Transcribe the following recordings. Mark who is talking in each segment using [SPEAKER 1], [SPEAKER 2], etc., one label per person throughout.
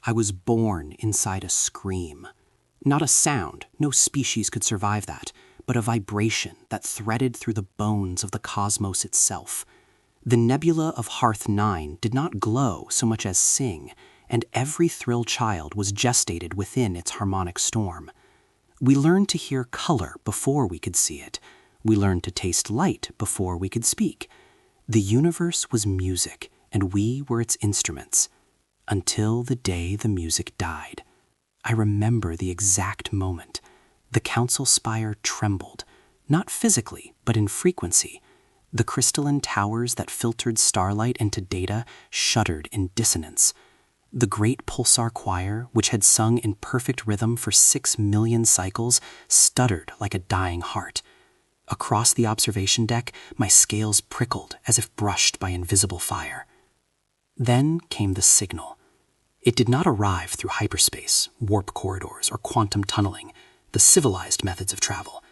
[SPEAKER 1] I was born inside a scream. Not a sound, no species could survive that, but a vibration that threaded through the bones of the cosmos itself. The nebula of Hearth 9 did not glow so much as sing, and every thrilled child was gestated within its harmonic storm. We learned to hear color before we could see it. We learned to taste light before we could speak. The universe was music, and we were its instruments. Until the day the music died. I remember the exact moment. The council spire trembled, not physically, but in frequency. The crystalline towers that filtered starlight into data shuddered in dissonance. The great pulsar choir, which had sung in perfect rhythm for 6 million cycles, stuttered like a dying heart. Across the observation deck, my scales prickled as if brushed by invisible fire. Then came the signal. It did not arrive through hyperspace, warp corridors, or quantum tunneling, the civilized methods of travel.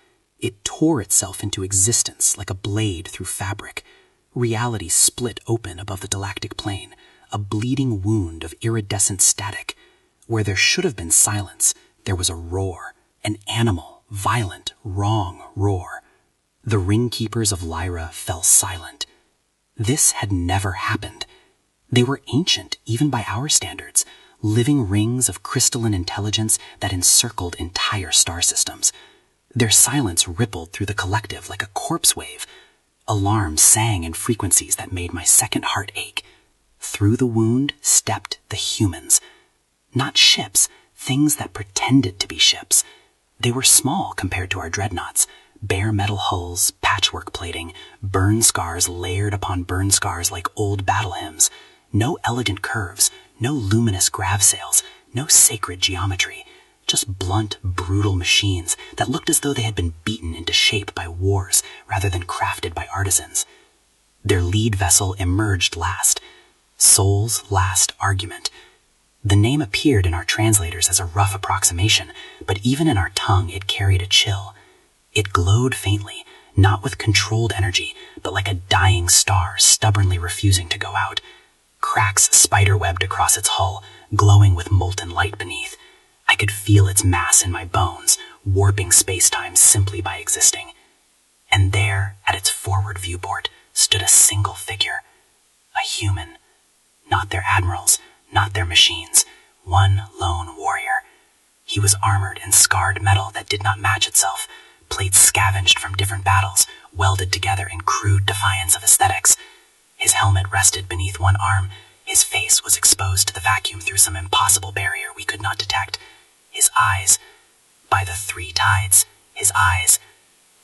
[SPEAKER 1] It tore itself into existence like a blade through fabric. Reality split open above the galactic plane, a bleeding wound of iridescent static. Where there should have been silence, there was a roar, an animal, violent, wrong roar. The ring keepers of Lyra fell silent. This had never happened. They were ancient, even by our standards, living rings of crystalline intelligence that encircled entire star systems. Their silence rippled through the collective like a corpse wave. Alarms sang in frequencies that made my second heart ache. Through the wound stepped the humans. Not ships, things that pretended to be ships. They were small compared to our dreadnoughts. Bare metal hulls, patchwork plating, burn scars layered upon burn scars like old battle hymns. No elegant curves, no luminous grav sails, no sacred geometry. Just blunt, brutal machines that looked as though they had been beaten into shape by wars rather than crafted by artisans. Their lead vessel emerged last. Soul's last argument. The name appeared in our translators as a rough approximation, but even in our tongue it carried a chill. It glowed faintly, not with controlled energy, but like a dying star stubbornly refusing to go out. Cracks spiderwebbed across its hull, glowing with molten light beneath. I could feel its mass in my bones, warping space-time simply by existing. And there, at its forward viewport, stood a single figure. A human. Not their admirals, not their machines. One lone warrior. He was armored in scarred metal that did not match itself, plates scavenged from different battles, welded together in crude defiance of aesthetics. His helmet rested beneath one arm. His face was exposed to the vacuum through some impossible barrier we could not detect. His eyes, by the 3 tides, his eyes,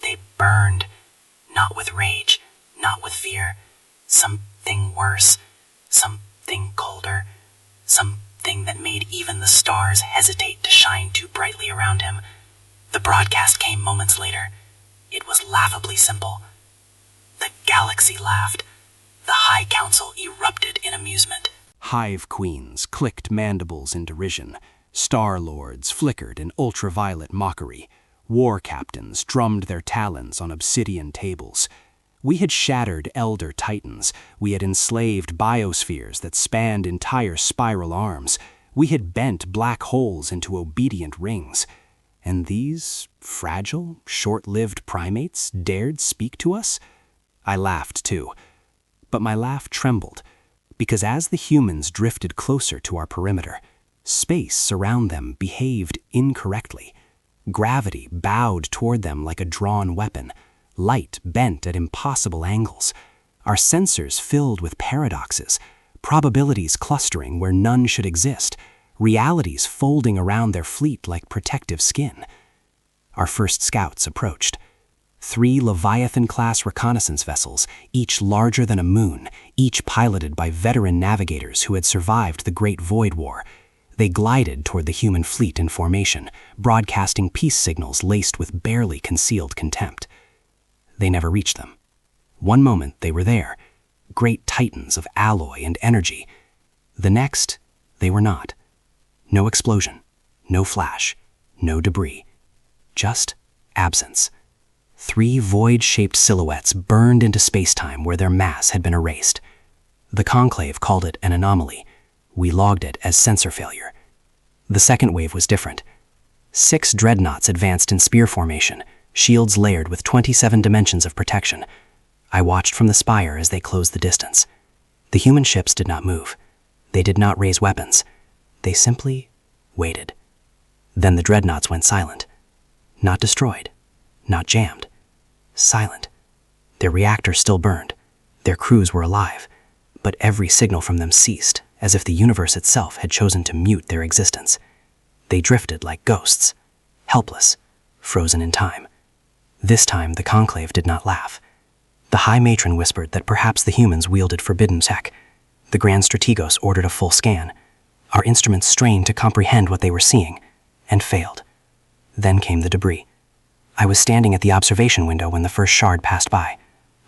[SPEAKER 1] they burned, not with rage, not with fear. Something worse, something colder, something that made even the stars hesitate to shine too brightly around him. The broadcast came moments later. It was laughably simple. The galaxy laughed. The High Council erupted in amusement.
[SPEAKER 2] Hive queens clicked mandibles in derision. Star lords flickered in ultraviolet mockery. War captains drummed their talons on obsidian tables. We had shattered elder titans. We had enslaved biospheres that spanned entire spiral arms. We had bent black holes into obedient rings. And these fragile, short-lived primates dared speak to us? I laughed too. But my laugh trembled, because as the humans drifted closer to our perimeter, space around them behaved incorrectly. Gravity bowed toward them like a drawn weapon. Light bent at impossible angles. Our sensors filled with paradoxes, probabilities clustering where none should exist, realities folding around their fleet like protective skin. Our first scouts approached. 3 Leviathan-class reconnaissance vessels, each larger than a moon, each piloted by veteran navigators who had survived the Great Void War. They glided toward the human fleet in formation, broadcasting peace signals laced with barely concealed contempt. They never reached them. One moment they were there, great titans of alloy and energy. The next, they were not. No explosion, no flash, no debris. Just absence. 3 void-shaped silhouettes burned into spacetime where their mass had been erased. The Conclave called it an anomaly. We logged it as sensor failure.
[SPEAKER 1] The second wave was different. 6 dreadnoughts advanced in spear formation, shields layered with 27 dimensions of protection. I watched from the spire as they closed the distance. The human ships did not move. They did not raise weapons. They simply waited. Then the dreadnoughts went silent. Not destroyed, not jammed. Silent. Their reactors still burned. Their crews were alive, but every signal from them ceased, as if the universe itself had chosen to mute their existence. They drifted like ghosts, helpless, frozen in time. This time, the conclave did not laugh. The High Matron whispered that perhaps the humans wielded forbidden tech. The Grand Strategos ordered a full scan. Our instruments strained to comprehend what they were seeing, and failed. Then came the debris. I was standing at the observation window when the first shard passed by,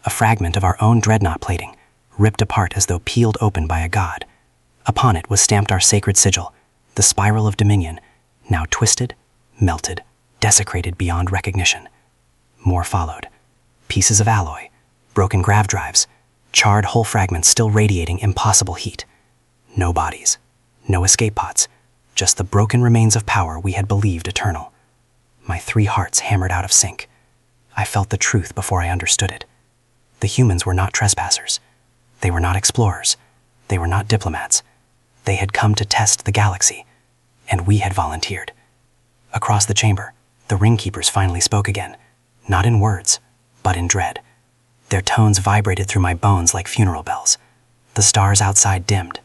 [SPEAKER 1] a fragment of our own dreadnought plating, ripped apart as though peeled open by a god. Upon it was stamped our sacred sigil, the spiral of dominion, now twisted, melted, desecrated beyond recognition. More followed. Pieces of alloy, broken grav drives, charred hull fragments still radiating impossible heat. No bodies, no escape pods, just the broken remains of power we had believed eternal. My 3 hearts hammered out of sync. I felt the truth before I understood it. The humans were not trespassers. They were not explorers. They were not diplomats. They had come to test the galaxy, and we had volunteered. Across the chamber, the ringkeepers finally spoke again, not in words, but in dread. Their tones vibrated through my bones like funeral bells. The stars outside dimmed,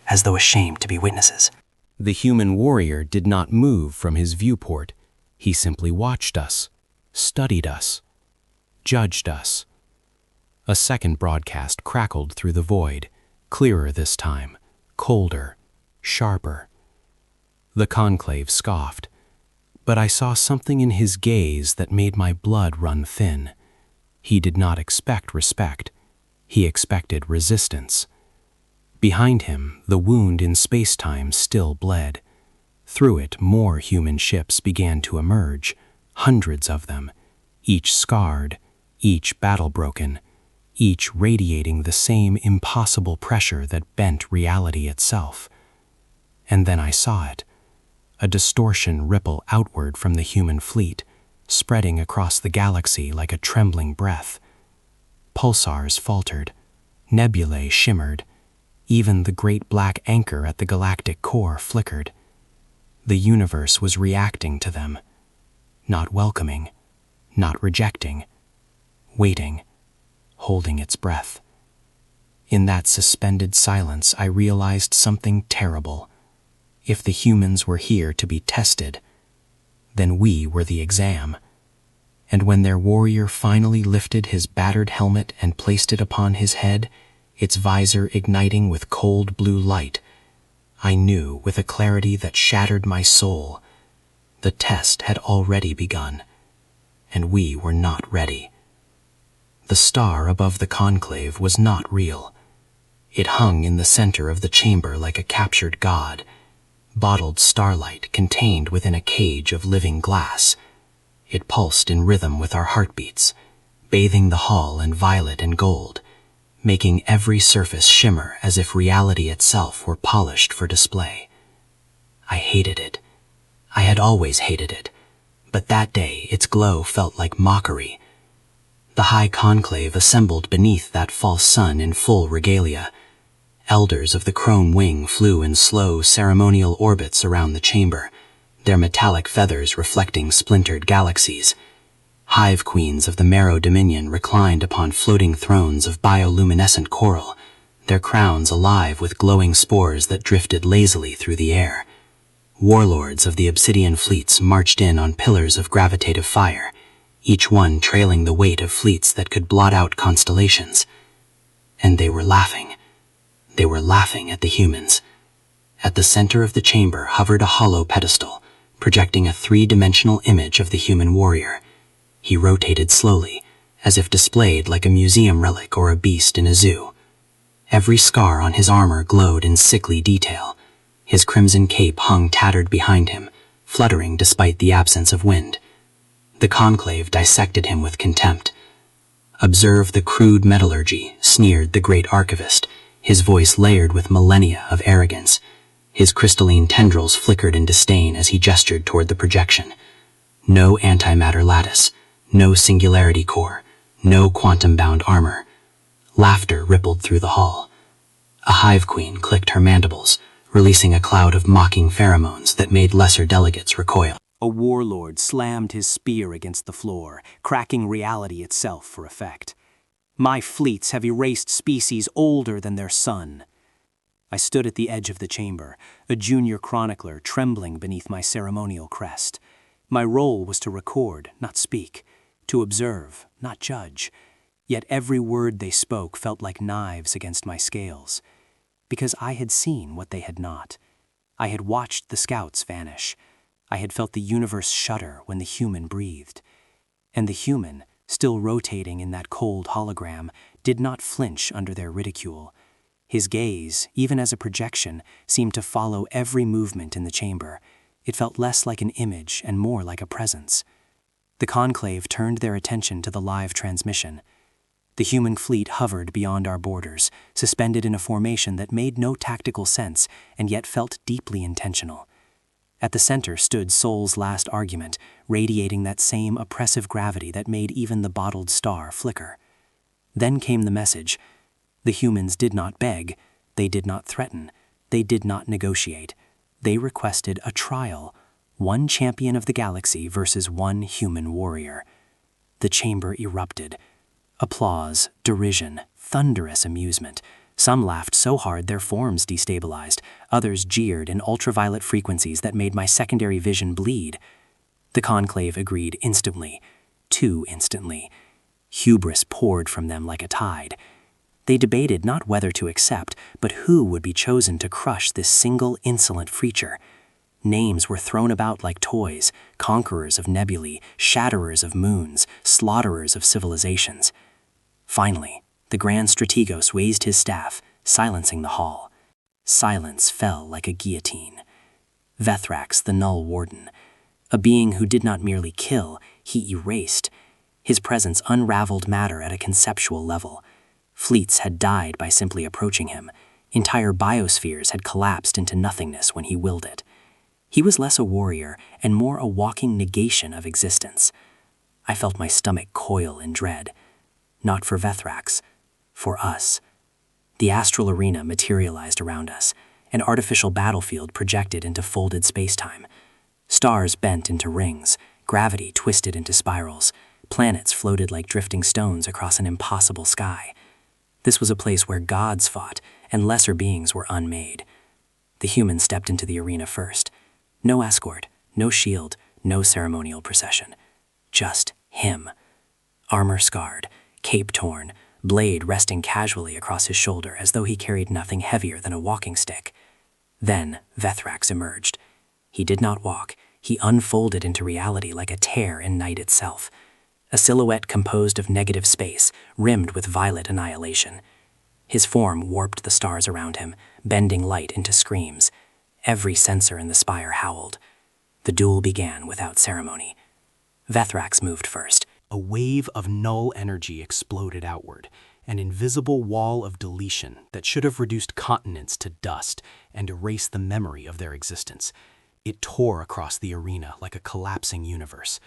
[SPEAKER 1] as though ashamed to be witnesses.
[SPEAKER 2] The human warrior did not move from his viewport. He simply watched us, studied us, judged us. A second broadcast crackled through the void, clearer this time, colder, sharper. The conclave scoffed, but I saw something in his gaze that made my blood run thin. He did not expect respect. He expected resistance. Behind him, the wound in space-time still bled. Through it, more human ships began to emerge, hundreds of them, each scarred, each battle-broken, each radiating the same impossible pressure that bent reality itself. And then I saw it, a distortion ripple outward from the human fleet, spreading across the galaxy like a trembling breath. Pulsars faltered, nebulae shimmered, even the great black anchor at the galactic core flickered. The universe was reacting to them, not welcoming, not rejecting, waiting, holding its breath. In that suspended silence, I realized something terrible. If the humans were here to be tested, then we were the exam. And when their warrior finally lifted his battered helmet and placed it upon his head, its visor igniting with cold blue light, I knew with a clarity that shattered my soul, the test had already begun, and we were not ready. The star above the conclave was not real. It hung in the center of the chamber like a captured god, bottled starlight contained within a cage of living glass. It pulsed in rhythm with our heartbeats, bathing the hall in violet and gold, making every surface shimmer as if reality itself were polished for display. I hated it. I had always hated it, but that day its glow felt like mockery. The high conclave assembled beneath that false sun in full regalia. Elders of the chrome wing flew in slow ceremonial orbits around the chamber, their metallic feathers reflecting splintered galaxies. Hive queens of the Marrow Dominion reclined upon floating thrones of bioluminescent coral, their crowns alive with glowing spores that drifted lazily through the air. Warlords of the obsidian fleets marched in on pillars of gravitative fire, each one trailing the weight of fleets that could blot out constellations. And they were laughing. They were laughing at the humans. At the center of the chamber hovered a hollow pedestal, projecting a 3-dimensional image of the human warrior. He rotated slowly, as if displayed like a museum relic or a beast in a zoo. Every scar on his armor glowed in sickly detail. His crimson cape hung tattered behind him, fluttering despite the absence of wind. The conclave dissected him with contempt. "Observe the crude metallurgy," sneered the great archivist, his voice layered with millennia of arrogance.
[SPEAKER 1] His crystalline tendrils flickered in disdain as he gestured toward the projection. No antimatter lattice, no singularity core, no quantum-bound armor. Laughter rippled through the hall. A hive queen clicked her mandibles, releasing a cloud of mocking pheromones that made lesser delegates recoil.
[SPEAKER 2] A warlord slammed his spear against the floor, cracking reality itself for effect. My fleets have erased species older than their sun. I stood at the edge of the chamber, a junior chronicler trembling beneath my ceremonial crest. My role was to record, not speak, to observe, not judge. Yet every word they spoke felt like knives against my scales. Because I had seen what they had not. I had watched the scouts vanish. I had felt the universe shudder when the human breathed. And the human, still rotating in that cold hologram, did not flinch under their ridicule. His gaze, even as a projection, seemed to follow every movement in the chamber. It felt less like an image and more like a presence. The conclave turned their attention to the live transmission. The human fleet hovered beyond our borders, suspended in a formation that made no tactical sense and yet felt deeply intentional. At the center stood Sol's last argument, radiating that same oppressive gravity that made even the bottled star flicker. Then came the message. The humans did not beg, they did not threaten, they did not negotiate. They requested a trial, one champion of the galaxy versus one human warrior. The chamber erupted. Applause, derision, thunderous amusement. Some laughed so hard their forms destabilized. Others jeered in ultraviolet frequencies that made my secondary vision bleed. The conclave agreed instantly, too instantly. Hubris poured from them like a tide. They debated not whether to accept, but who would be chosen to crush this single insolent creature. Names were thrown about like toys, conquerors of nebulae, shatterers of moons, slaughterers of civilizations. Finally, the Grand Strategos raised his staff, silencing the hall. Silence fell like a guillotine. Vethrax, the Null Warden, a being who did not merely kill, he erased. His presence unraveled matter at a conceptual level. Fleets had died by simply approaching him. Entire biospheres had collapsed into nothingness when he willed it. He was less a warrior and more a walking negation of existence. I felt my stomach coil in dread. Not for Vethrax, for us. The astral arena materialized around us, an artificial battlefield projected into folded spacetime. Stars bent into rings, gravity twisted into spirals, planets floated like drifting stones across an impossible sky. This was a place where gods fought and lesser beings were unmade. The human stepped into the arena first. No escort, no shield, no ceremonial procession. Just him. Armor scarred, cape torn, blade resting casually across his shoulder as though he carried nothing heavier than a walking stick. Then Vethrax emerged. He did not walk. He unfolded into reality like a tear in night itself. A silhouette composed of negative space, rimmed with violet annihilation. His form warped the stars around him, bending light into screams. Every sensor in the spire howled. The duel began without ceremony. Vethrax moved first. A wave of null energy exploded outward, an invisible wall of deletion that should have reduced continents to dust and erased the memory of their existence. It tore across the arena like a collapsing universe.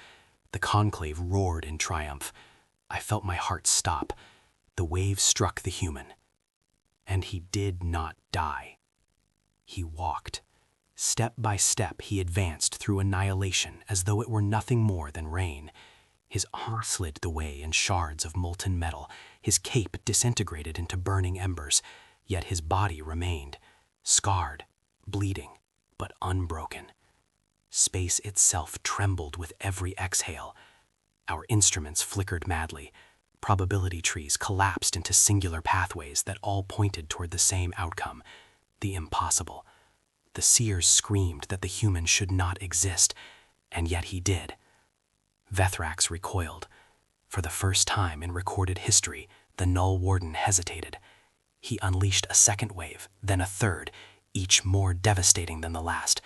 [SPEAKER 2] The conclave roared in triumph. I felt my heart stop. The wave struck the human. And he did not die. He walked. Step by step, he advanced through annihilation as though it were nothing more than rain. His arm slid the way in shards of molten metal. His cape disintegrated into burning embers, yet his body remained, scarred, bleeding, but unbroken. Space itself trembled with every exhale. Our instruments flickered madly. Probability trees collapsed into singular pathways that all pointed toward the same outcome, the impossible. The seers screamed that the human should not exist, and yet he did. Vethrax recoiled. For the first time in recorded history, the Null Warden hesitated. He unleashed a second wave, then a third, each more devastating than the last.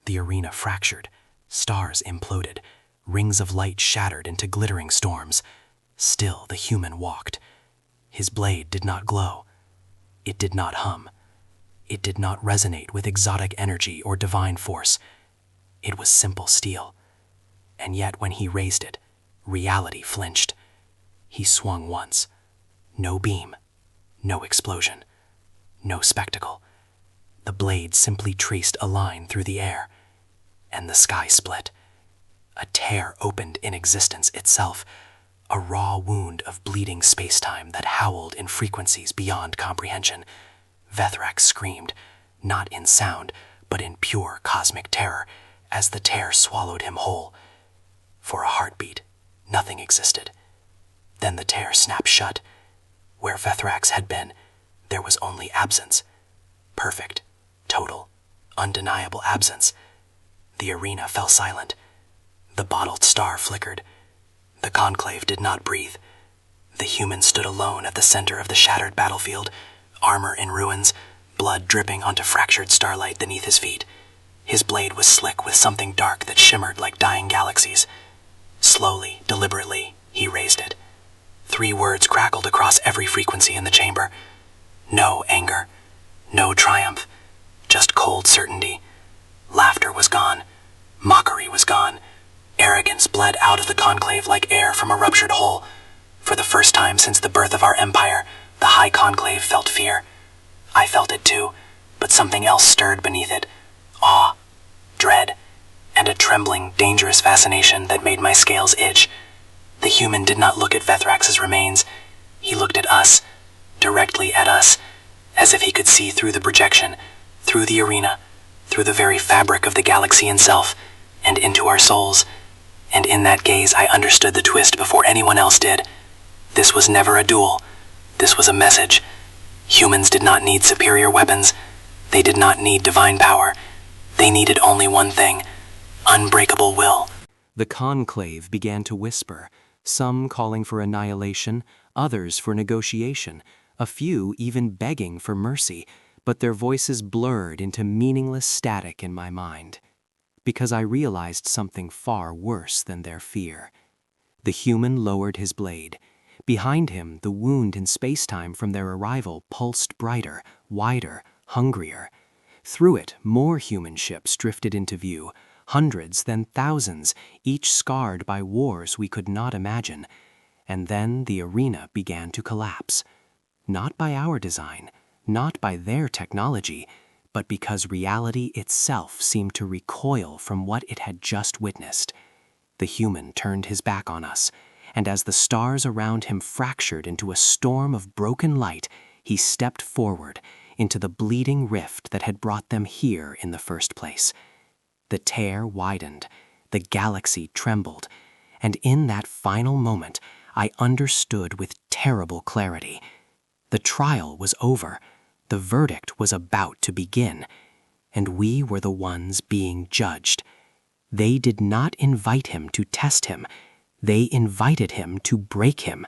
[SPEAKER 2] The arena fractured. Stars imploded. Rings of light shattered into glittering storms. Still the human walked. His blade did not glow. It did not hum.
[SPEAKER 1] It did not resonate with exotic energy or divine force. It was simple steel. And yet when he raised it, reality flinched. He swung once. No beam, no explosion, no spectacle. The blade simply traced a line through the air, and the sky split. A tear opened in existence itself, a raw wound of bleeding space-time that howled in frequencies beyond comprehension. Vethrak screamed, not in sound, but in pure cosmic terror, as the tear swallowed him whole. For a heartbeat, nothing existed. Then the tear snapped shut. Where Vethrak's had been, there was only absence. Perfect, total, undeniable absence. The arena fell silent. The bottled star flickered. The conclave did not breathe. The human stood alone at the center of the shattered battlefield, armor in ruins, blood dripping onto fractured starlight beneath his feet. His blade was slick with something dark that shimmered like dying galaxies. Slowly, deliberately, he raised it. 3 words crackled across every frequency in the chamber. No anger, no triumph, just cold certainty. Laughter was gone. Mockery was gone. Arrogance bled out of the conclave like air from a ruptured hole. For the first time since the birth of our empire, the High Conclave felt fear. I felt it too, but something else stirred beneath it. Awe, dread, and a trembling, dangerous fascination that made my scales itch. The human did not look at Vethrax's remains. He looked at us, directly at us, as if he could see through the projection, through the arena, through the very fabric of the galaxy itself, and into our souls. And in that gaze I understood the twist before anyone else did. This was never a duel. This was a message. Humans did not need superior weapons. They did not need divine power. They needed only one thing: unbreakable will.
[SPEAKER 2] The conclave began to whisper, some calling for annihilation, others for negotiation, a few even begging for mercy, but their voices blurred into meaningless static in my mind. Because I realized something far worse than their fear. The human lowered his blade. Behind him, the wound in space-time from their arrival pulsed brighter, wider, hungrier. Through it, more human ships drifted into view, hundreds, then thousands, each scarred by wars we could not imagine. And then the arena began to collapse. Not by our design, not by their technology, but because reality itself seemed to recoil from what it had just witnessed. The human turned his back on us, and as the stars around him fractured into a storm of broken light, he stepped forward into the bleeding rift that had brought them here in the first place. The tear widened, the galaxy trembled, and in that final moment I understood with terrible clarity. The trial was over. The verdict was about to begin, and we were the ones being judged. They did not invite him to test him. They invited him to break him.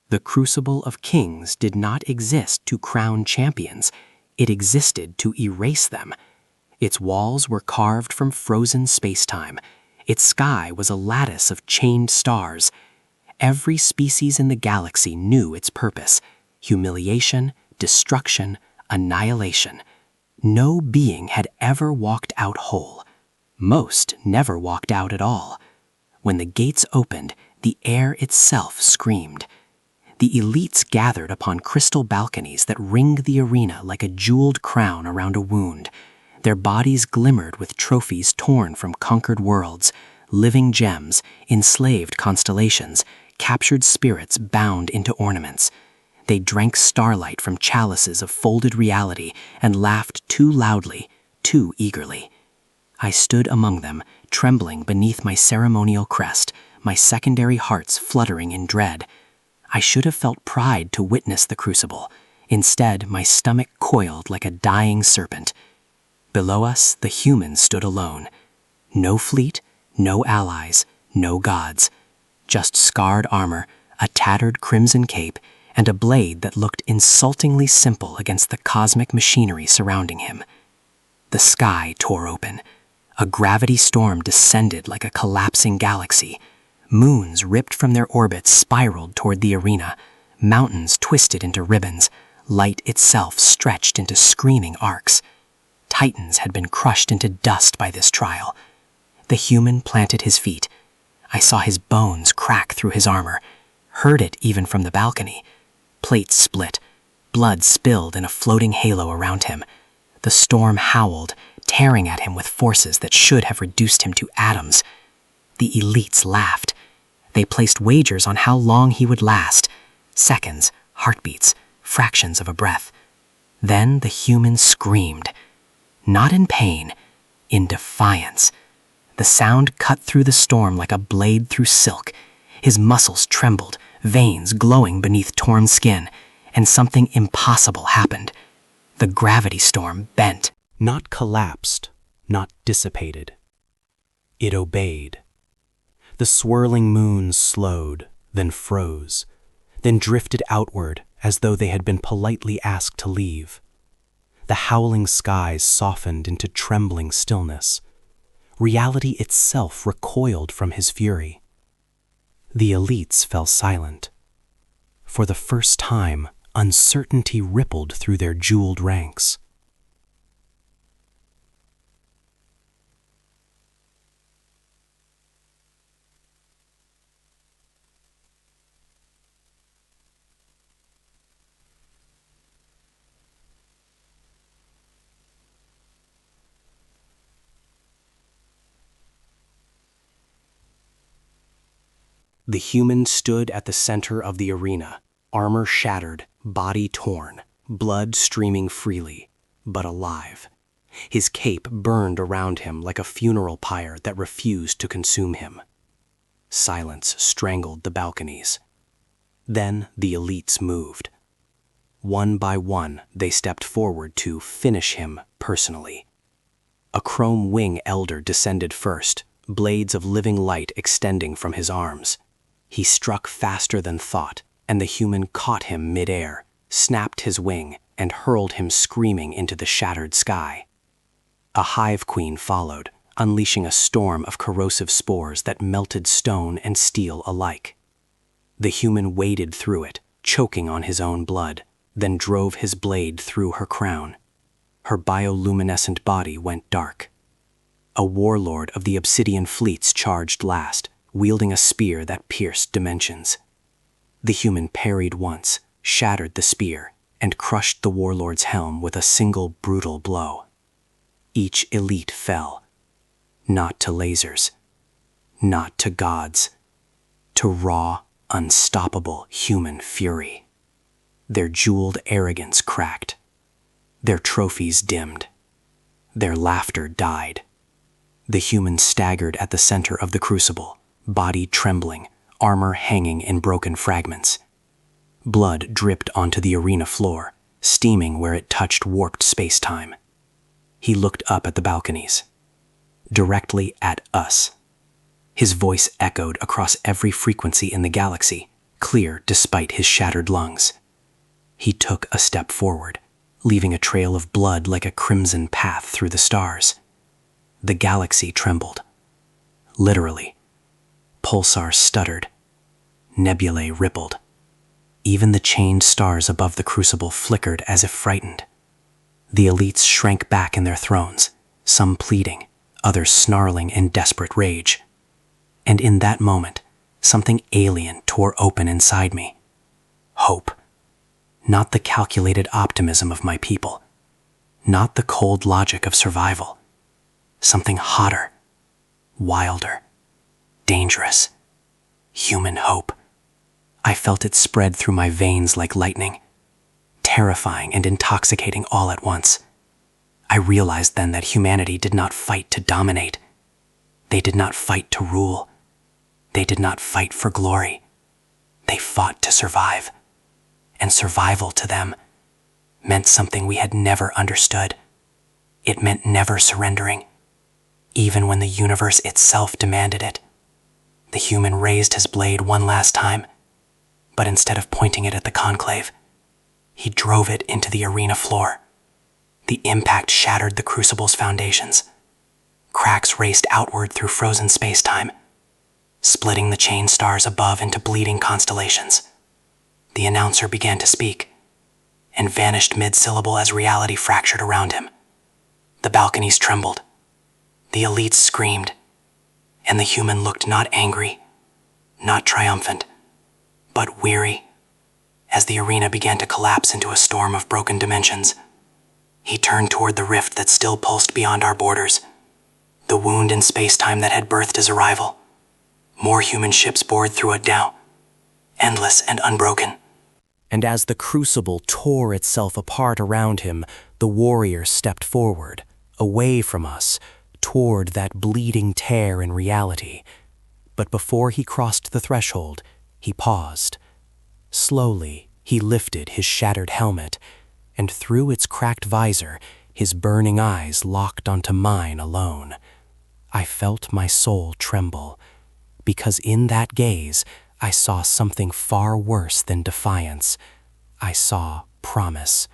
[SPEAKER 2] The crucible of kings did not exist to crown champions. It existed to erase them. Its walls were carved from frozen space-time. Its sky was a lattice of chained stars. Every species in the galaxy knew its purpose: humiliation, destruction, annihilation. No being had ever walked out whole. Most never walked out at all. When the gates opened, the air itself screamed. The elites gathered upon crystal balconies that ringed the arena like a jeweled crown around a wound. Their bodies glimmered with trophies torn from conquered worlds, living gems, enslaved constellations, captured spirits bound into ornaments. They drank starlight from chalices of folded reality and laughed too loudly, too eagerly. I stood among them, trembling beneath my ceremonial crest, my secondary hearts fluttering in dread. I should have felt pride to witness the crucible. Instead, my stomach coiled like a dying serpent. Below us, the humans stood alone. No fleet, no allies, no gods. Just scarred armor, a tattered crimson cape, and a blade that looked insultingly simple against the cosmic machinery surrounding him. The sky tore open. A gravity storm descended like a collapsing galaxy. Moons ripped from their orbits spiraled toward the arena. Mountains twisted into ribbons.
[SPEAKER 1] light itself stretched into screaming arcs. Titans had been crushed into dust by this trial. The human planted his feet. I saw his bones crack through his armor, heard it even from the balcony. Plates split, blood spilled in a floating halo around him. The storm howled, tearing at him with forces that should have reduced him to atoms. The elites laughed. They placed wagers on how long he would last. Seconds, heartbeats, fractions of a breath. Then the human screamed. Not in pain, in defiance. The sound cut through the storm like a blade through silk. His muscles trembled, veins glowing beneath torn skin, and something impossible happened. The gravity storm bent.
[SPEAKER 2] Not collapsed, not dissipated. It obeyed. The swirling moons slowed, then froze, then drifted outward as though they had been politely asked to leave. The howling skies softened into trembling stillness. Reality itself recoiled from his fury. The elites fell silent. For the first time, uncertainty rippled through their jeweled ranks. The human stood at the center of the arena, armor shattered, body torn, blood streaming freely, but alive. His cape burned around him like a funeral pyre that refused to consume him. Silence strangled the balconies. Then the elites moved. One by one, they stepped forward to finish him personally. A chrome wing elder descended first, blades of living light extending from his arms. He struck faster than thought, and the human caught him mid-air, snapped his wing, and hurled him screaming into the shattered sky. A hive queen followed, unleashing a storm of corrosive spores that melted stone and steel alike. The human waded through it, choking on his own blood, then drove his blade through her crown. Her bioluminescent body went dark. A warlord of the obsidian fleets charged last, wielding a spear that pierced dimensions. The human parried once, shattered the spear, and crushed the warlord's helm with a single brutal blow. Each elite fell, not to lasers, not to gods, to raw, unstoppable human fury. Their jeweled arrogance cracked. Their trophies dimmed. Their laughter died. The human staggered at the center of the crucible, body trembling, armor hanging in broken fragments. Blood dripped onto the arena floor, steaming where it touched warped space-time. He looked up at the balconies, directly at us. His voice echoed across every frequency in the galaxy, clear despite his shattered lungs. He took a step forward, leaving a trail of blood like a crimson path through the stars. The galaxy trembled. Literally. Pulsars stuttered. Nebulae rippled. Even the chained stars above the crucible flickered as if frightened. The elites shrank back in their thrones, some pleading, others snarling in desperate rage. And in that moment, something alien tore open inside me. Hope. Not the calculated optimism of my people. Not the cold logic of survival. Something hotter, wilder, dangerous. Human hope. I felt it spread through my veins like lightning, terrifying and intoxicating all at once. I realized then that humanity did not fight to dominate. They did not fight to rule. They did not fight for glory. They fought to survive. And survival to them meant something we had never understood. It meant never surrendering, even when the universe itself demanded it. The human raised his blade one last time, but instead of pointing it at the conclave, he drove it into the arena floor. The impact shattered the crucible's foundations. Cracks raced outward through frozen space-time, splitting the chain stars above into bleeding constellations. The announcer began to speak,
[SPEAKER 1] and vanished mid-syllable as reality fractured around him. The balconies trembled. The elites screamed. And the human looked not angry, not triumphant, but weary, as the arena began to collapse into a storm of broken dimensions. He turned toward the rift that still pulsed beyond our borders, the wound in space-time that had birthed his arrival. More human ships bored through it now, endless and unbroken. And as the crucible tore itself apart around him, the warrior stepped forward, away from us, toward that bleeding tear in reality. But before he crossed the threshold, he paused. Slowly, he lifted his shattered helmet, and through its cracked visor, his burning eyes locked onto mine alone. I felt my soul tremble, because in that gaze, I saw something far worse than defiance. I saw promise.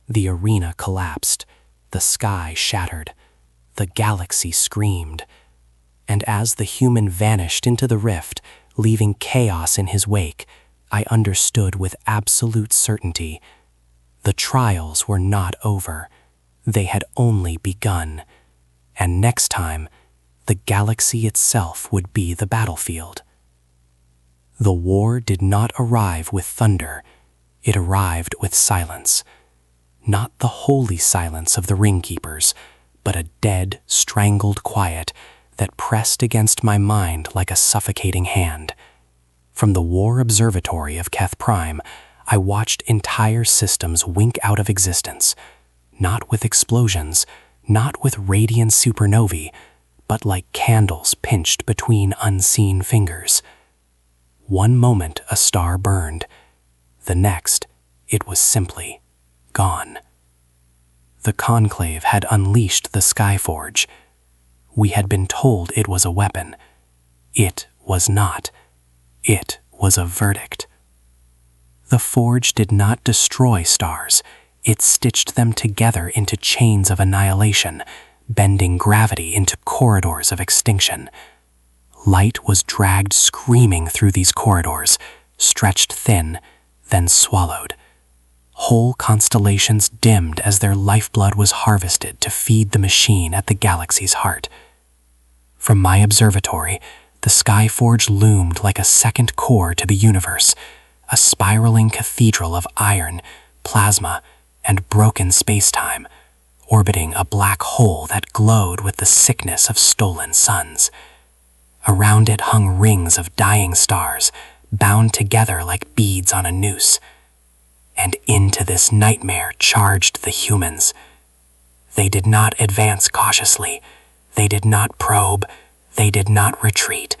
[SPEAKER 1] The arena collapsed, the sky shattered, the galaxy screamed. And as the human vanished into the rift, leaving chaos in his wake, I understood with absolute certainty. The trials were not over. They had only begun. And next time, the galaxy itself would be the battlefield. The war did not arrive with thunder. It arrived with silence. Not the holy silence of the ring-keepers, but a dead, strangled quiet that pressed against my mind like a suffocating hand. From the war observatory of Keth Prime, I watched entire systems wink out of existence, not with explosions, not with radiant supernovae, but like candles pinched between unseen fingers. One moment a star burned, the next it was simply gone. The Conclave had unleashed the Skyforge. We had been told it was a weapon. It was not. It was a verdict. The Forge did not destroy stars. It stitched them together into chains of annihilation, bending gravity into corridors of extinction. Light was dragged screaming through these corridors, stretched thin, then swallowed. Whole constellations dimmed as their lifeblood was harvested to feed the machine at the galaxy's heart. From my observatory, the Skyforge loomed like a second core to the universe, a spiraling cathedral of iron, plasma, and broken space-time, orbiting a black hole that glowed with the sickness of stolen suns. Around it hung rings of dying stars, bound together like beads on a noose. And into this nightmare charged the humans. They did not advance cautiously. They did not probe. They did not retreat.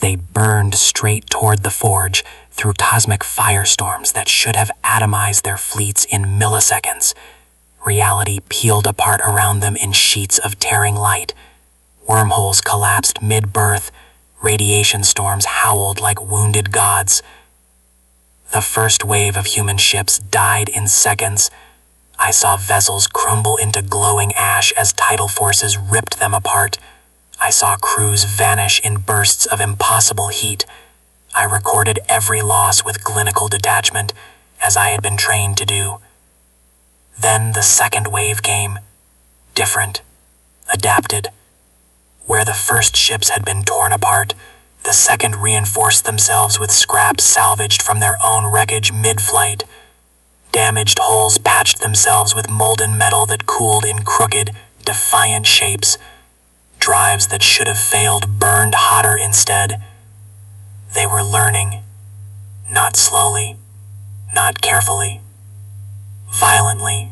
[SPEAKER 1] They burned straight toward the Forge through cosmic firestorms that should have atomized their fleets in milliseconds. Reality peeled apart around them in sheets of tearing light. Wormholes collapsed mid-birth. Radiation storms howled like wounded gods. The first wave of human ships died in seconds. I saw vessels crumble into glowing ash as tidal forces ripped them apart. I saw crews vanish in bursts of impossible heat. I recorded every loss with clinical detachment, as I had been trained to do. Then the second wave came, different, adapted. Where the first ships had been torn apart, the second reinforced themselves with scraps salvaged from their own wreckage mid-flight. Damaged hulls patched themselves with molten metal that cooled in crooked, defiant shapes. Drives that should have failed burned hotter instead. They were learning, not slowly, not carefully, violently.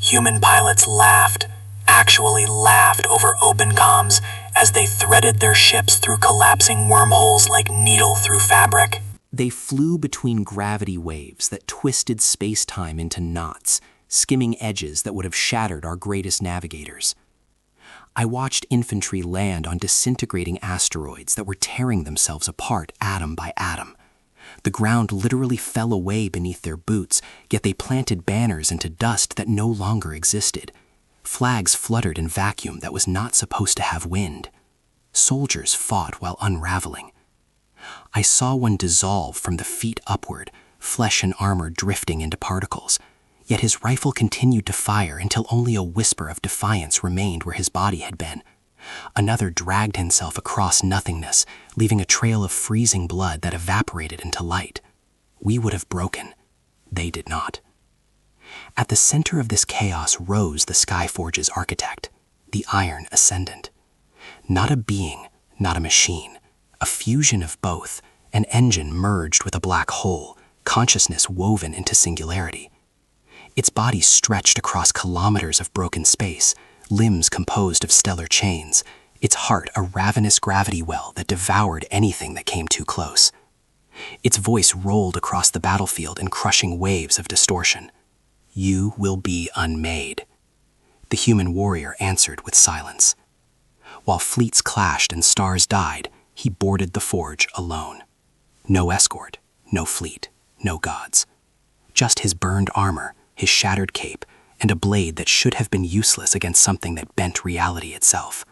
[SPEAKER 1] Human pilots laughed, actually laughed over open comms as they threaded their ships through collapsing wormholes like needle through fabric.
[SPEAKER 3] They flew between gravity waves that twisted space-time into knots, skimming edges that would have shattered our greatest navigators. I watched infantry land on disintegrating asteroids that were tearing themselves apart atom by atom. The ground literally fell away beneath their boots, yet they planted banners into dust that no longer existed. Flags fluttered in vacuum that was not supposed to have wind. Soldiers fought while unraveling. I saw one dissolve from the feet upward, flesh and armor drifting into particles. Yet his rifle continued to fire until only a whisper of defiance remained where his body had been. Another dragged himself across nothingness, leaving a trail of freezing blood that evaporated into light. We would have broken. They did not. At the center of this chaos rose the Skyforge's architect, the Iron Ascendant. Not a being, not a machine, a fusion of both, an engine merged with a black hole, consciousness woven into singularity. Its body stretched across kilometers of broken space, limbs composed of stellar chains, its heart a ravenous gravity well that devoured anything that came too close. Its voice rolled across the battlefield in crushing waves of distortion. You will be unmade. The human warrior answered with silence. While fleets clashed and stars died, he boarded the forge alone. No escort, no fleet, no gods. Just his burned armor, his shattered cape, and a blade that should have been useless against something that bent reality itself.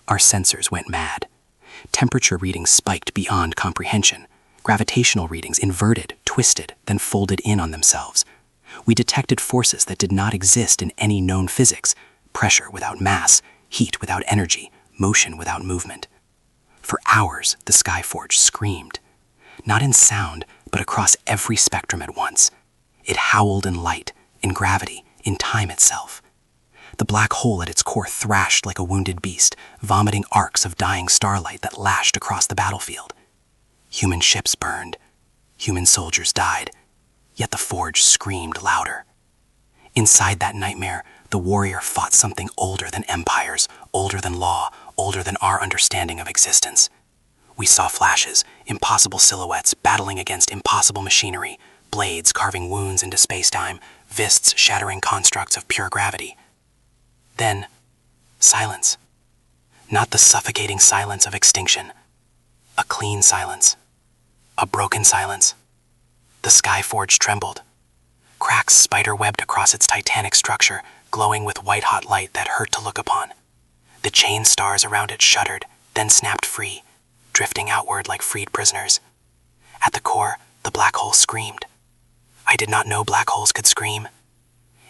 [SPEAKER 3] Our sensors went mad. Temperature readings spiked beyond comprehension. Gravitational readings inverted, twisted, then folded in on themselves. We detected forces that did not exist in any known physics: pressure without mass, heat without energy, motion without movement. For hours, the Skyforge screamed. Not in sound, but across every spectrum at once. It howled in light, in gravity, in time itself. The black hole at its core thrashed like a wounded beast, vomiting arcs of dying starlight that lashed across the battlefield. Human ships burned. Human soldiers died. Yet the forge screamed louder. Inside that nightmare, the warrior fought something older than empires, older than law, older than our understanding of existence. We saw flashes, impossible silhouettes battling against impossible machinery, blades carving wounds into space-time, fists shattering constructs of pure gravity. Then, silence. Not the suffocating silence of extinction. A clean silence. A broken silence. The Skyforge trembled. Cracks spider-webbed across its titanic structure, glowing with white-hot light that hurt to look upon. The chain stars around it shuddered, then snapped free, drifting outward like freed prisoners. At the core, the black hole screamed. I did not know black holes could scream.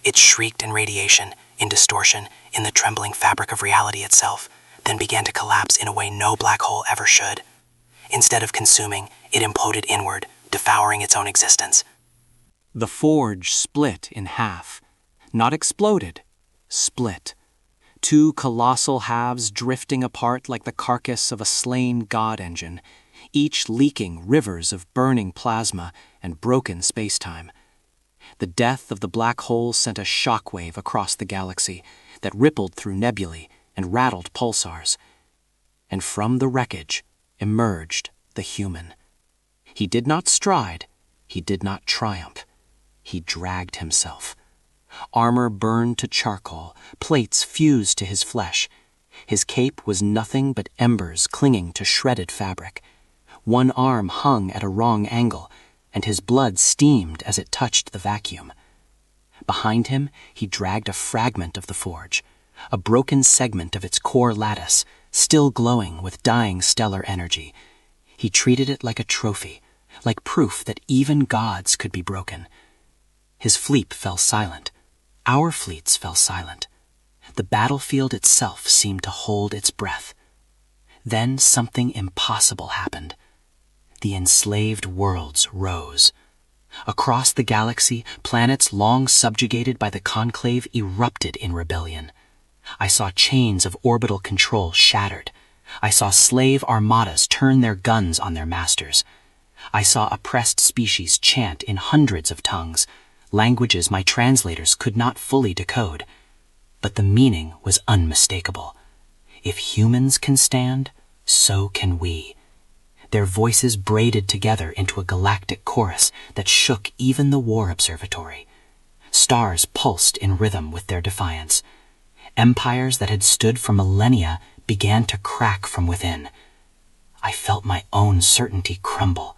[SPEAKER 3] It shrieked in radiation, in distortion, in the trembling fabric of reality itself, then began to collapse in a way no black hole ever should. Instead of consuming, it imploded inward, devouring its own existence.
[SPEAKER 2] The forge split in half. Not exploded, split. Two colossal halves drifting apart like the carcass of a slain god engine, each leaking rivers of burning plasma and broken space-time. The death of the black hole sent a shockwave across the galaxy that rippled through nebulae and rattled pulsars. And from the wreckage emerged the human. He did not stride, he did not triumph. He dragged himself. Armor burned to charcoal, plates fused to his flesh. His cape was nothing but embers clinging to shredded fabric. One arm hung at a wrong angle, and his blood steamed as it touched the vacuum. Behind him, he dragged a fragment of the forge, a broken segment of its core lattice, still glowing with dying stellar energy. He treated it like a trophy, like proof that even gods could be broken. His fleet fell silent. Our fleets fell silent. The battlefield itself seemed to hold its breath. Then something impossible happened. The enslaved worlds rose. Across the galaxy, planets long subjugated by the conclave erupted in rebellion. I saw chains of orbital control shattered. I saw slave armadas turn their guns on their masters. I saw oppressed species chant in hundreds of tongues, languages my translators could not fully decode. But the meaning was unmistakable. If humans can stand, so can we. Their voices braided together into a galactic chorus that shook even the War Observatory. Stars pulsed in rhythm with their defiance. Empires that had stood for millennia began to crack from within. I felt my own certainty crumble.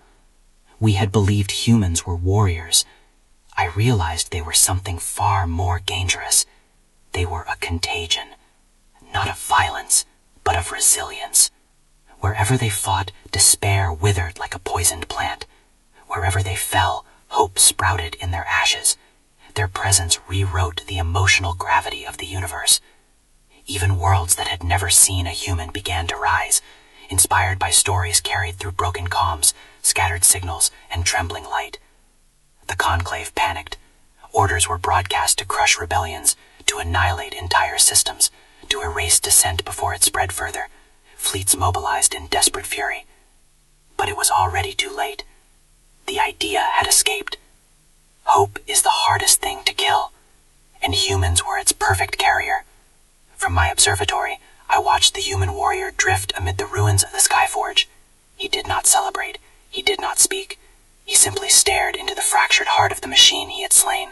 [SPEAKER 2] We had believed humans were warriors. I realized they were something far more dangerous. They were a contagion, not of violence, but of resilience. Wherever they fought, despair withered like a poisoned plant. Wherever they fell,
[SPEAKER 3] Hope sprouted in their ashes. Their presence rewrote the emotional gravity of the universe. Even worlds that had never seen a human began to rise, inspired by stories carried through broken comms, scattered signals, and trembling light. The Conclave panicked. Orders were broadcast to crush rebellions, to annihilate entire systems, to erase dissent before it spread further. Fleets mobilized in desperate fury. But it was already too late. The idea had escaped. Hope is the hardest thing to kill, and humans were its perfect carrier. From my observatory, I watched the human warrior drift amid the ruins of the Skyforge. He did not celebrate. He did not speak. He simply stared into the fractured heart of the machine he had slain.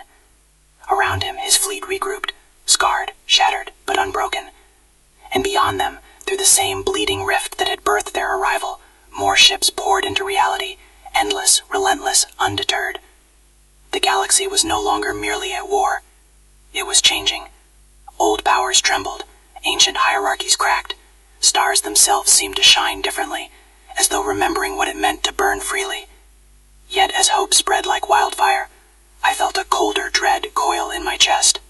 [SPEAKER 3] Around him, his fleet regrouped, scarred, shattered, but unbroken. And beyond them, through the same bleeding rift that had birthed their arrival, more ships poured into reality, endless, relentless, undeterred. The galaxy was no longer merely at war. It was changing. Old powers trembled, ancient hierarchies cracked. Stars themselves seemed to shine differently, as though remembering what it meant to burn freely. Yet as hope spread like wildfire, I felt a colder dread coil in my chest.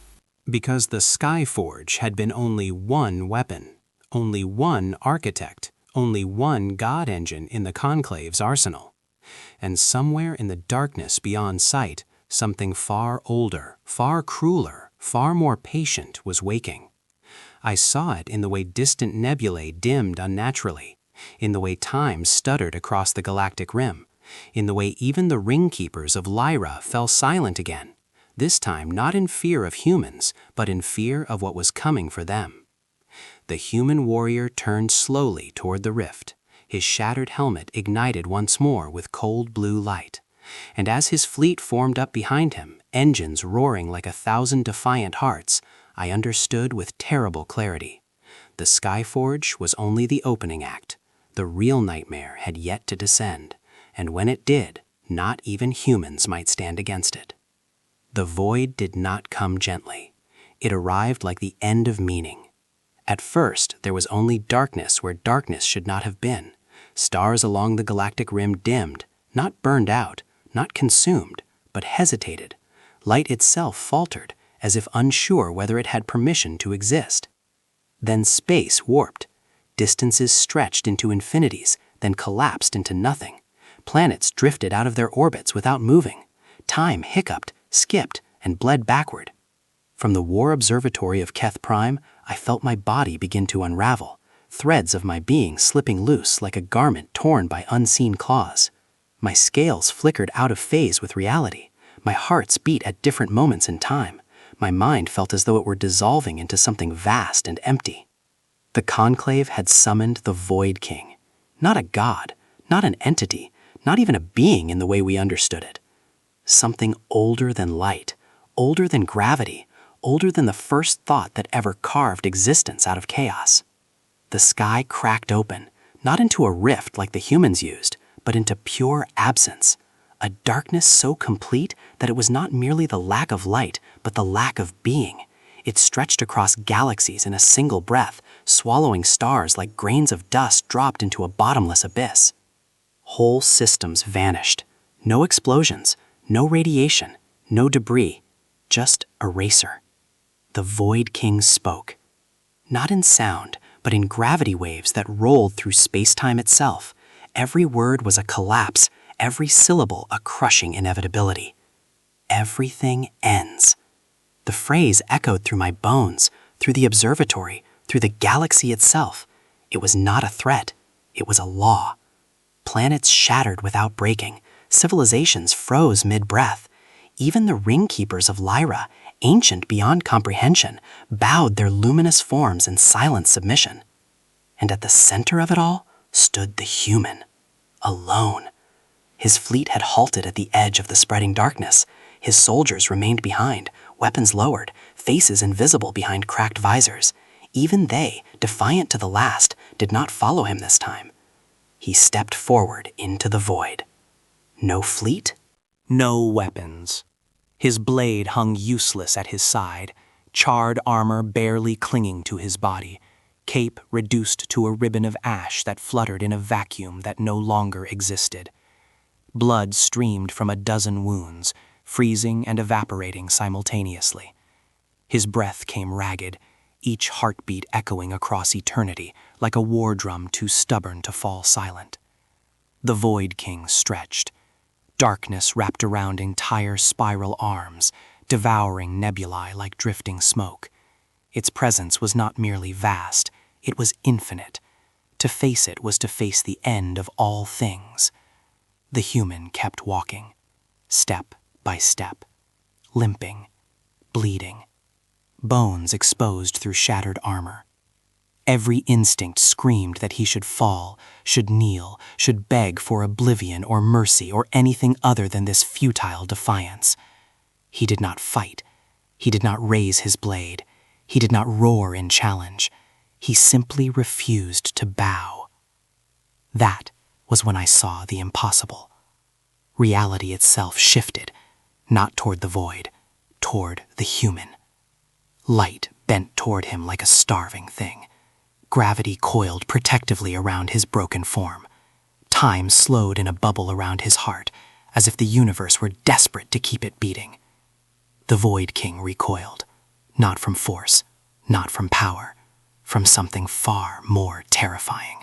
[SPEAKER 2] Because the Skyforge had been only one weapon, only one architect, only one god engine in the Conclave's arsenal. And somewhere in the darkness beyond sight, something far older, far crueler, far more patient was waking. I saw it in the way distant nebulae dimmed unnaturally, in the way time stuttered across the galactic rim, in the way even the ring keepers of Lyra fell silent again, this time not in fear of humans, but in fear of what was coming for them. The human warrior turned slowly toward the rift, his shattered helmet ignited once more with cold blue light. And as his fleet formed up behind him, engines roaring like 1,000 defiant hearts, I understood with terrible clarity. The Skyforge was only the opening act. The real nightmare had yet to descend, and when it did, not even humans might stand against it. The void did not come gently. It arrived like the end of meaning. At first, there was only darkness where darkness should not have been. Stars along the galactic rim dimmed, not burned out, not consumed, but hesitated. Light itself faltered, as if unsure whether it had permission to exist. Then space warped. Distances stretched into infinities, then collapsed into nothing. Planets drifted out of their orbits without moving. Time hiccuped, skipped, and bled backward. From the War Observatory of Keth Prime, I felt my body begin to unravel, threads of my being slipping loose like a garment torn by unseen claws. My scales flickered out of phase with reality. My hearts beat at different moments in time. My mind felt as though it were dissolving into something vast and empty. The Conclave had summoned the Void King. Not a god, not an entity, not even a being in the way we understood it. Something older than light, older than gravity, older than the first thought that ever carved existence out of chaos. The sky cracked open, not into a rift like the humans used, but into pure absence, a darkness so complete that it was not merely the lack of light, but the lack of being. It stretched across galaxies in a single breath, swallowing stars like grains of dust dropped into a bottomless abyss. Whole systems vanished. No explosions, no radiation, no debris, just eraser. The Void King spoke. Not in sound, but in gravity waves that rolled through space-time itself. Every word was a collapse, every syllable a crushing inevitability. Everything ends. The phrase echoed through my bones, through the observatory, through the galaxy itself. It was not a threat. It was a law. Planets shattered without breaking. Civilizations froze mid-breath. Even the ring keepers of Lyra, ancient beyond comprehension, bowed their luminous forms in silent submission. And at the center of it all stood the human, alone. His fleet had halted at the edge of the spreading darkness. His soldiers remained behind, weapons lowered, faces invisible behind cracked visors. Even they, defiant to the last, did not follow him this time. He stepped forward into the void. No fleet? No weapons. His blade hung useless at his side, charred armor barely clinging to his body, cape reduced to a ribbon of ash that fluttered in a vacuum that no longer existed. Blood streamed from a dozen wounds, freezing and evaporating simultaneously. His breath came ragged, each heartbeat echoing across eternity like a war drum too stubborn to fall silent. The Void King stretched. Darkness wrapped around entire spiral arms, devouring nebulae like drifting smoke. Its presence was not merely vast, it was infinite. To face it was to face the end of all things. The human kept walking, step by step, limping, bleeding, bones exposed through shattered armor. Every instinct screamed that he should fall, should kneel, should beg for oblivion or mercy or anything other than this futile defiance. He did not fight. He did not raise his blade. He did not roar in challenge. He simply refused to bow. That was when I saw the impossible. Reality itself shifted, not toward the void, toward the human. Light bent toward him like a starving thing. Gravity coiled protectively around his broken form. Time slowed in a bubble around his heart, as if the universe were desperate to keep it beating. The Void King recoiled, not from force, not from power, from something far more terrifying.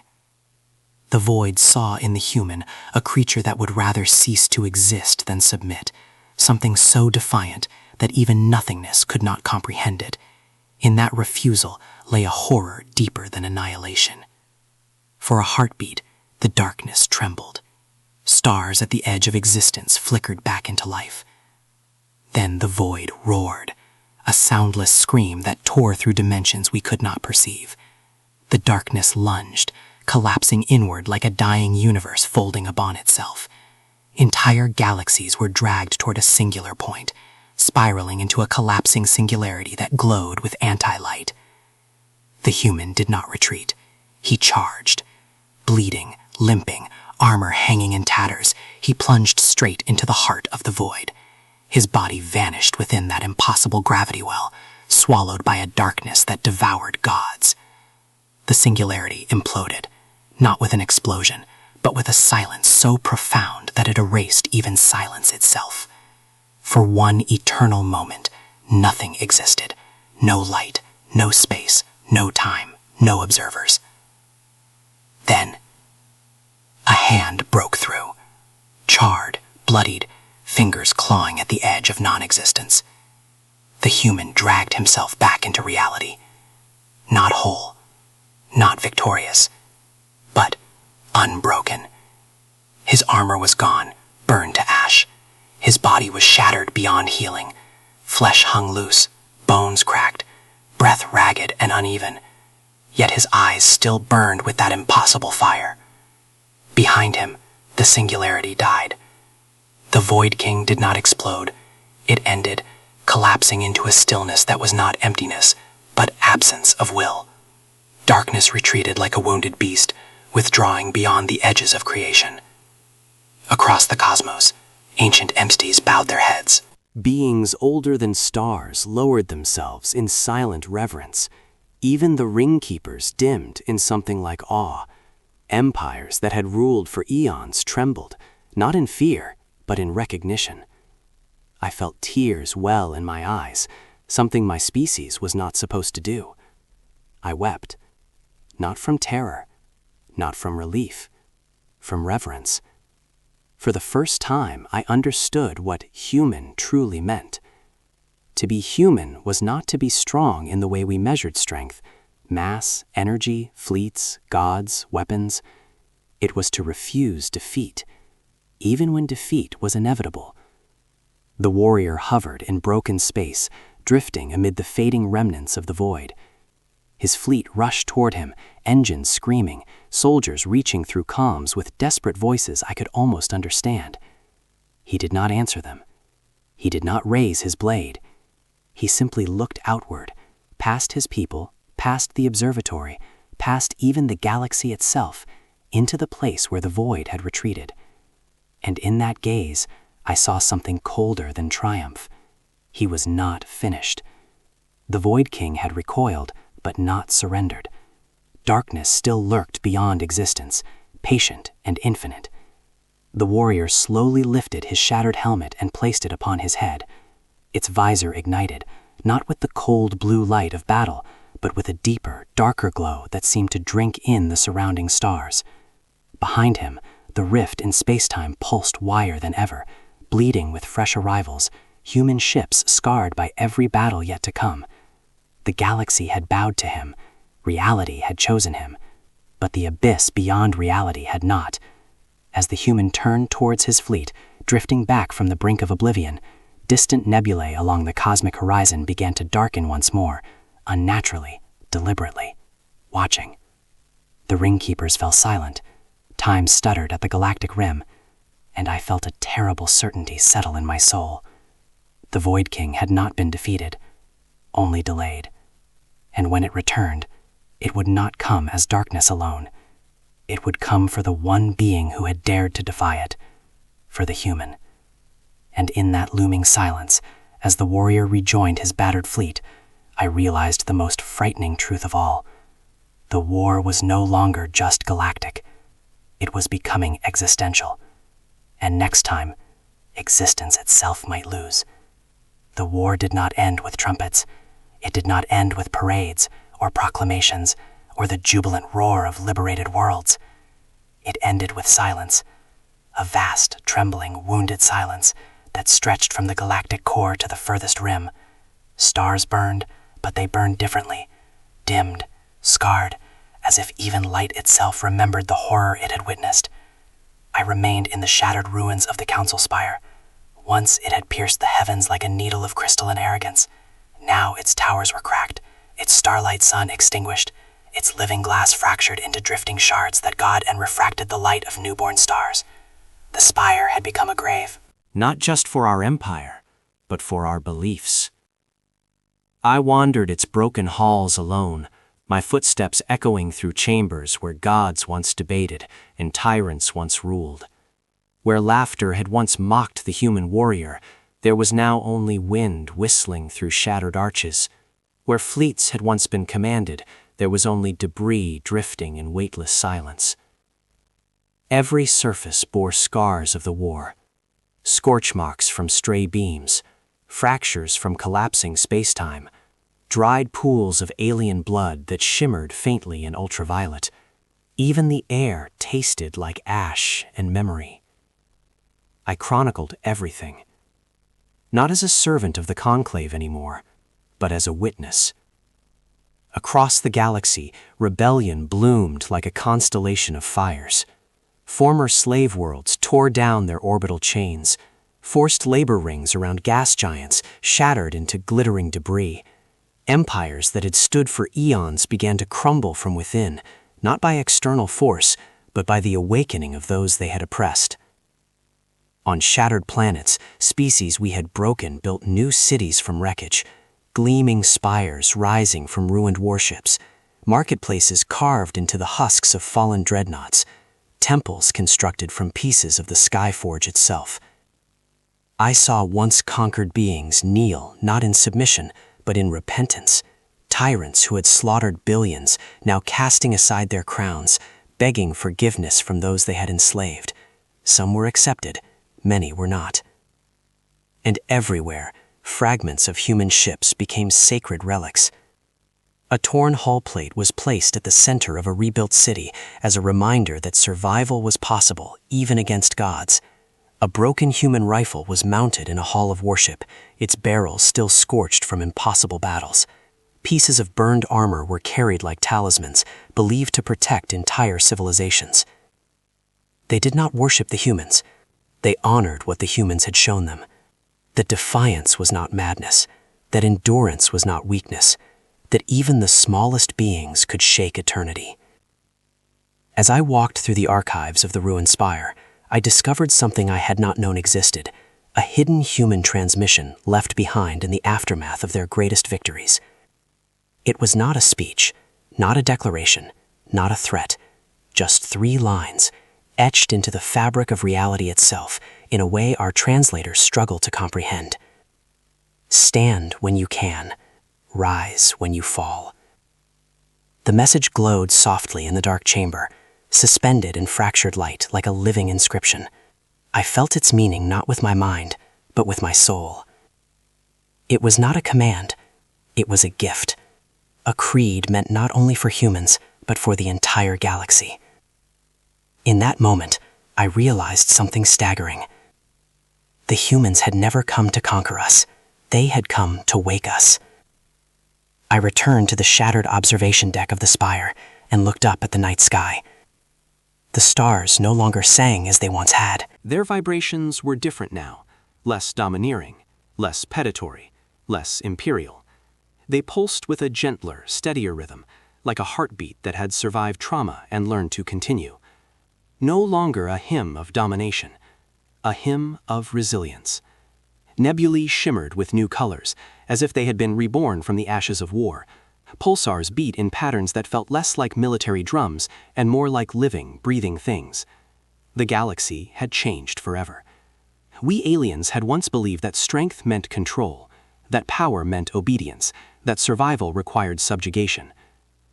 [SPEAKER 2] The Void saw in the human a creature that would rather cease to exist than submit, something so defiant that even nothingness could not comprehend it. In that refusal lay a horror deeper than annihilation. For a heartbeat, the darkness trembled. Stars at the edge of existence flickered back into life. Then the Void roared, a soundless scream that tore through dimensions we could not perceive. The darkness lunged, collapsing inward like a dying universe folding upon itself. Entire galaxies were dragged toward a singular point, spiraling into a collapsing singularity that glowed with anti-light. The human did not retreat. He charged. Bleeding, limping, armor hanging in tatters, he plunged straight into the heart of the void. His body vanished within that impossible gravity well, swallowed by a darkness that devoured gods. The singularity imploded, not with an explosion, but with a silence so profound that it erased even silence itself. For one eternal moment, nothing existed. No light, no space, no time, no observers. Then, a hand broke through, charred, bloodied, fingers clawing at the edge of non-existence. The human dragged himself back into reality. Not whole, not victorious, but unbroken. His armor was gone, burned to ash. His body was shattered beyond healing. Flesh hung loose, bones cracked, breath ragged and uneven. Yet his eyes still burned with that impossible fire. Behind him, the singularity died. The Void King did not explode. It ended, collapsing into a stillness that was not emptiness, but absence of will. Darkness retreated like a wounded beast, withdrawing beyond the edges of creation. Across the cosmos, ancient entities bowed their heads.
[SPEAKER 3] Beings older than stars lowered themselves in silent reverence. Even the ring keepers dimmed in something like awe. Empires that had ruled for eons trembled, not in fear, but in recognition. I felt tears well in my eyes, something my species was not supposed to do. I wept, not from terror, not from relief, from reverence. For the first time, I understood what human truly meant. To be human was not to be strong in the way we measured strength, mass, energy, fleets, gods, weapons. It was to refuse defeat, even when defeat was inevitable. The warrior hovered in broken space, drifting amid the fading remnants of the void. His fleet rushed toward him, engines screaming, soldiers reaching through comms with desperate voices I could almost understand. He did not answer them. He did not raise his blade. He simply looked outward, past his people, past the observatory, past even the galaxy itself, into the place where the void had retreated. And in that gaze, I saw something colder than triumph. He was not finished. The Void King had recoiled, but not surrendered. Darkness still lurked beyond existence, patient and infinite.
[SPEAKER 1] The warrior slowly lifted his shattered helmet and placed it upon his head. Its visor ignited, not with the cold blue light of battle, but with a deeper, darker glow that seemed to drink in the surrounding stars. Behind him, the rift in space-time pulsed wider than ever, bleeding with fresh arrivals, human ships scarred by every battle yet to come. The galaxy had bowed to him, reality had chosen him, but the abyss beyond reality had not. As the human turned towards his fleet, drifting back from the brink of oblivion, distant nebulae along the cosmic horizon began to darken once more, unnaturally, deliberately, watching. The ring-keepers fell silent, time stuttered at the galactic rim, and I felt a terrible certainty settle in my soul. The Void King had not been defeated, only delayed, and when it returned, it would not come as darkness alone. It would come for the one being who had dared to defy it, for the human. And in that looming silence, as the warrior rejoined his battered fleet, I realized the most frightening truth of all. The war was no longer just galactic. It was becoming existential. And next time, existence itself might lose. The war did not end with trumpets. It did not end with parades, or proclamations, or the jubilant roar of liberated worlds. It ended with silence, a vast, trembling, wounded silence that stretched from the galactic core to the furthest rim. Stars burned, but they burned differently, dimmed, scarred, as if even light itself remembered the horror it had witnessed. I remained in the shattered ruins of the council spire. Once it had pierced the heavens like a needle of crystalline arrogance. Now its towers were cracked, its starlight sun extinguished, its living glass fractured into drifting shards that God and refracted the light of newborn stars. The spire had become a grave.
[SPEAKER 3] Not just for our empire, but for our beliefs. I wandered its broken halls alone, my footsteps echoing through chambers where gods once debated and tyrants once ruled. Where laughter had once mocked the human warrior, there was now only wind whistling through shattered arches. Where fleets had once been commanded, there was only debris drifting in weightless silence. Every surface bore scars of the war, scorch marks from stray beams, fractures from collapsing space-time, dried pools of alien blood that shimmered faintly in ultraviolet. Even the air tasted like ash and memory. I chronicled everything, not as a servant of the conclave anymore, but as a witness. Across the galaxy, rebellion bloomed like a constellation of fires. Former slave worlds tore down their orbital chains. Forced labor rings around gas giants shattered into glittering debris. Empires that had stood for eons began to crumble from within, not by external force, but by the awakening of those they had oppressed. On shattered planets, species we had broken built new cities from wreckage, gleaming spires rising from ruined warships, marketplaces carved into the husks of fallen dreadnoughts, temples constructed from pieces of the Skyforge itself. I saw once conquered beings kneel not in submission, but in repentance, tyrants who had slaughtered billions now casting aside their crowns, begging forgiveness from those they had enslaved. Some were accepted, many were not. And everywhere, fragments of human ships became sacred relics. A torn hull plate was placed at the center of a rebuilt city as a reminder that survival was possible even against gods. A broken human rifle was mounted in a hall of worship, its barrel still scorched from impossible battles. Pieces of burned armor were carried like talismans, believed to protect entire civilizations. They did not worship the humans. They honored what the humans had shown them. That defiance was not madness, that endurance was not weakness, that even the smallest beings could shake eternity. As I walked through the archives of the ruined spire, I discovered something I had not known existed, a hidden human transmission left behind in the aftermath of their greatest victories. It was not a speech, not a declaration, not a threat, just 3 lines, etched into the fabric of reality itself in a way our translators struggle to comprehend. Stand when you can, rise when you fall. The message glowed softly in the dark chamber, suspended in fractured light like a living inscription.
[SPEAKER 1] I felt its meaning not with my mind, but with my soul. It was not a command, it was a gift. A creed meant not only for humans, but for the entire galaxy. In that moment, I realized something staggering. The humans had never come to conquer us. They had come to wake us. I returned to the shattered observation deck of the spire and looked up at the night sky. The stars no longer sang as they once had.
[SPEAKER 2] Their vibrations were different now, less domineering, less predatory, less imperial. They pulsed with a gentler, steadier rhythm, like a heartbeat that had survived trauma and learned to continue. No longer a hymn of domination, a hymn of resilience. Nebulae shimmered with new colors, as if they had been reborn from the ashes of war. Pulsars beat in patterns that felt less like military drums and more like living, breathing things. The galaxy had changed forever. We aliens had once believed that strength meant control, that power meant obedience, that survival required subjugation.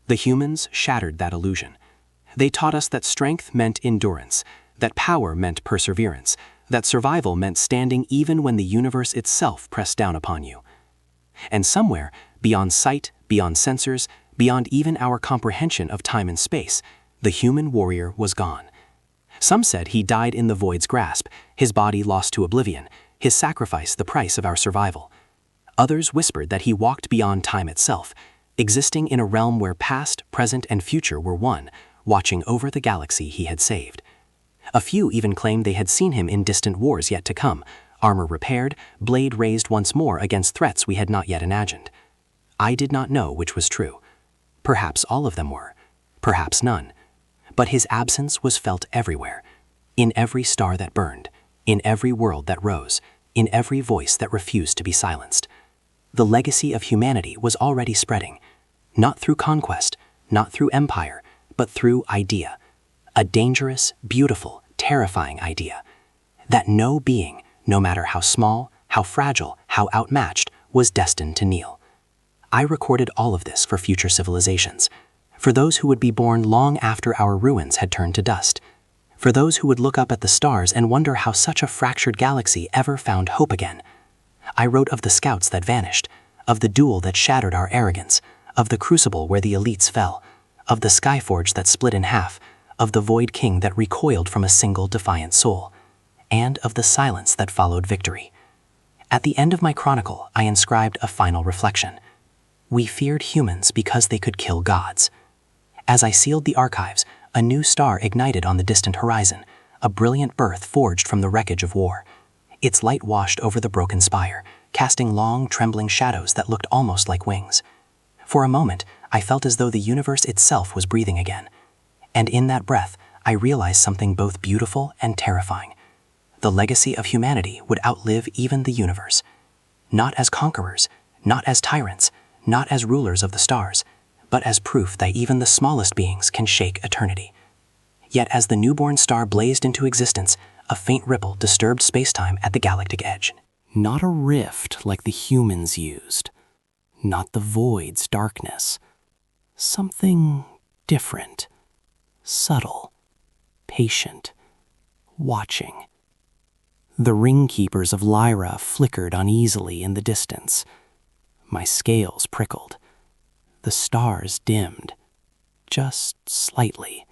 [SPEAKER 2] The humans shattered that illusion. They taught us that strength meant endurance, that power meant perseverance, that survival meant standing even when the universe itself pressed down upon you. And somewhere, beyond sight, beyond sensors, beyond even our comprehension of time and space, the human warrior was gone. Some said he died in the void's grasp, his body lost to oblivion, his sacrifice the price of our survival. Others whispered that he walked beyond time itself, existing in a realm where past, present, and future were one, watching over the galaxy he had saved. A few even claimed they had seen him in distant wars yet to come, armor repaired, blade raised once more against threats we had not yet imagined. I did not know which was true. Perhaps all of them were, perhaps none. But his absence was felt everywhere, in every star that burned, in every world that rose, in every voice that refused to be silenced. The legacy of humanity was already spreading, not through conquest, not through empire, but through idea. A dangerous, beautiful, terrifying idea. That no being, no matter how small, how fragile, how outmatched, was destined to kneel. I recorded all of this for future civilizations, for those who would be born long after our ruins had turned to dust, for those who would look up at the stars and wonder how such a fractured galaxy ever found hope again. I wrote of the scouts that vanished, of the duel that shattered our arrogance, of the crucible where the elites fell, of the Skyforge that split in half, of the Void King that recoiled from a single defiant soul, and of the silence that followed victory. At the end of my chronicle, I inscribed a final reflection. We feared humans because they could kill gods. As I sealed the archives, a new star ignited on the distant horizon, a brilliant birth forged from the wreckage of war. Its light washed over the broken spire, casting long, trembling shadows that looked almost like wings. For a moment, I felt as though the universe itself was breathing again. And in that breath, I realized something both beautiful and terrifying. The legacy of humanity would outlive even the universe. Not as conquerors, not as tyrants, not as rulers of the stars, but as proof that even the smallest beings can shake eternity. Yet as the newborn star blazed into existence, a faint ripple disturbed spacetime at the galactic edge.
[SPEAKER 3] Not a rift like the humans used, not the void's darkness. Something different, subtle, patient, watching. The ring keepers of Lyra flickered uneasily in the distance. My scales prickled. The stars dimmed, just slightly.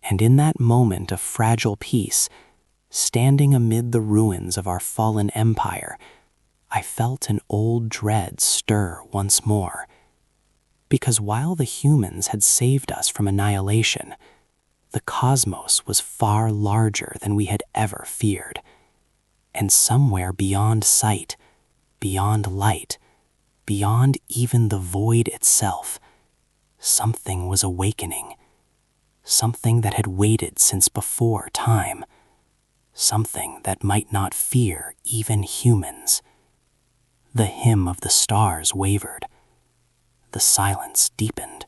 [SPEAKER 3] And in that moment of fragile peace, standing amid the ruins of our fallen empire, I felt an old dread stir once more. Because while the humans had saved us from annihilation, the cosmos was far larger than we had ever feared. And somewhere beyond sight, beyond light, beyond even the void itself, something was awakening. Something that had waited since before time. Something that might not fear even humans. The hymn of the stars wavered. The silence deepened.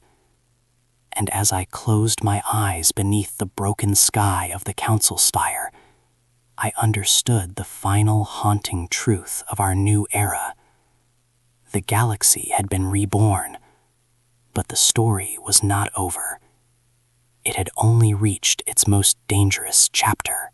[SPEAKER 3] And as I closed my eyes beneath the broken sky of the council spire, I understood the final haunting truth of our new era. The galaxy had been reborn, but the story was not over. It had only reached its most dangerous chapter.